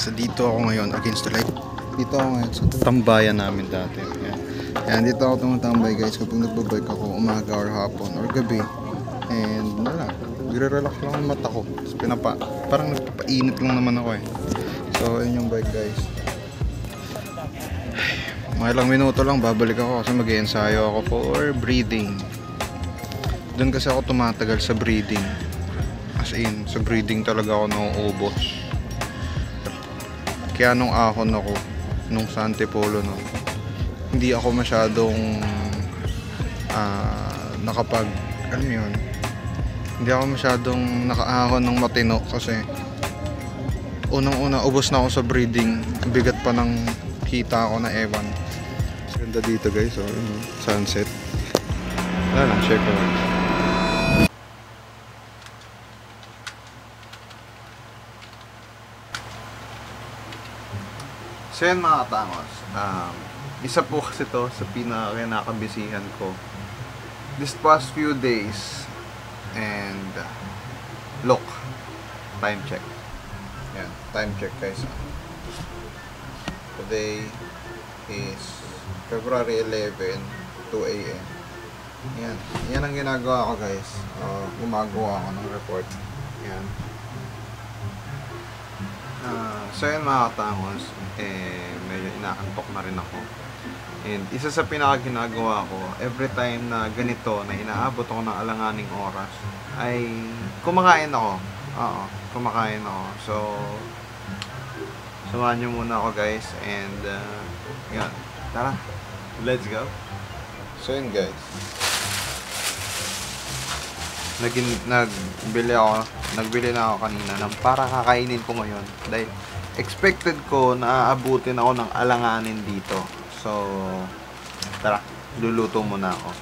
guys, dito ako ngayon against the light. Dito ako ngayon sa tambayan namin dati. Yan, dito ako tumatambay guys kapag nagbabike ako umaga or hapon or gabi. And wala, nagre-relax lang ang mata ko. Parang nagpapainit lang naman ako eh. So yun yung bike guys. Mga ilang minuto lang babalik ako kasi mag-i-ensayo ako for breathing. Doon kasi ako tumatagal sa breathing. As in, sa breathing talaga ako nauubos. Kaya nung ahon ako, nung sa Antipolo no, hindi ako masyadong nakapag, ano yun, hindi ako masyadong nakaahon ng matino kasi unang-una ubos na ako sa breathing. Bigat pa ng kita ako na ewan. Ganda dito guys, so sunset. Wala lang, share ko lang. So yan mga katangos, isa po kasi to sa pinaka-kinakabisihan ko this past few days. And look, time check. Yan, time check guys. Today is February 11, 2 AM. Yan ang ginagawa ko guys. Gumagawa ako ng report. Yan. So yun mga katangos, medyo inaantok na rin ako. And isa sa pinaka-ginagawa ko, every time na ganito, na inaabot ako ng alanganing oras, ay kumakain ako. Oo, kumakain ako. So, samahan nyo muna ako guys. And, yan. Tara, let's go. So yun guys. Nagbili na ako kanina ng para kakainin ko ngayon. Dahil expected ko na aabutin ako ng alanganin dito. So, tara, luluto muna ako.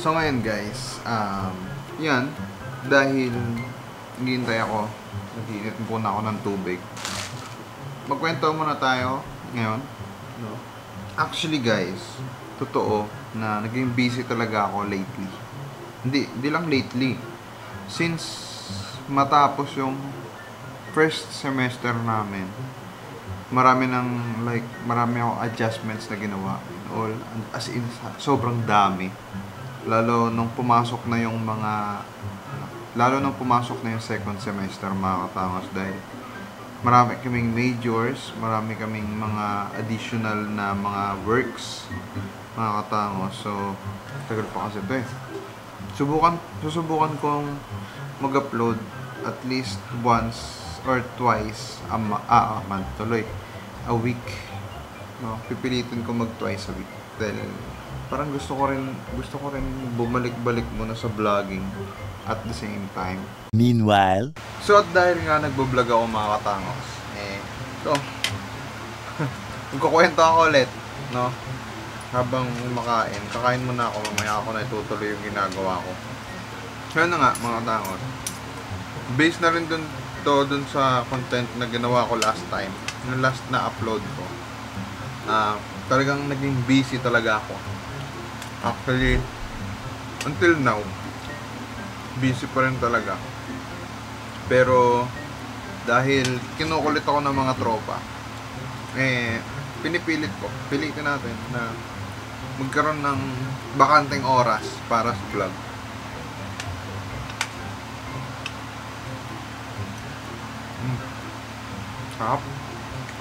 So ngayon guys, yan, dahil hihintay ako, nag-iinit muna ako ng tubig. Magkwento muna tayo ngayon, no? Actually guys, totoo na naging busy talaga ako lately. Hindi lang lately. Since matapos yung first semester namin, marami akong adjustments na ginawa. All, as in, sobrang dami. Lalo nung pumasok na yung second semester mga katangos, dahil marami kaming majors, marami kaming mga additional na mga works mga katangos. So tagal pa kasi ito eh. Susubukan kong mag-upload at least once or twice a week, no? Pipilitin ko mag twice a week dahil parang gusto ko rin bumalik-balik muna sa vlogging at the same time. Meanwhile, so at dahil nga nagbo-vlog ako mga katangos, so magkukwento ako ulit, no? Habang kakain muna ako, mamaya ako na itutuloy yung ginagawa ko. So yun na nga mga katangos, based na rin dun sa content na ginawa ko last time, yung last na upload ko, talagang naging busy talaga ako. Actually, until now, busy pa rin talaga. Pero, dahil kinukulit ako ng mga tropa, pilitin natin na magkaroon ng bakanteng oras para sa vlog. Sarap.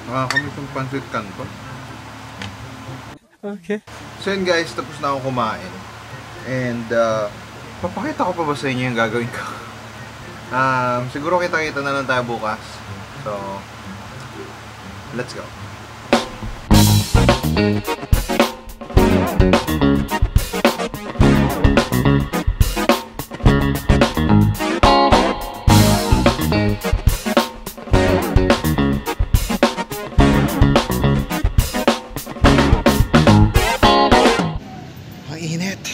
Nakakamiss yung pancit canton. okay. So yun guys, tapos na ako kumain. And papakita ko pa ba sa inyo yung gagawin ko? Siguro kita-kita na lang tayo bukas. So, let's go. init.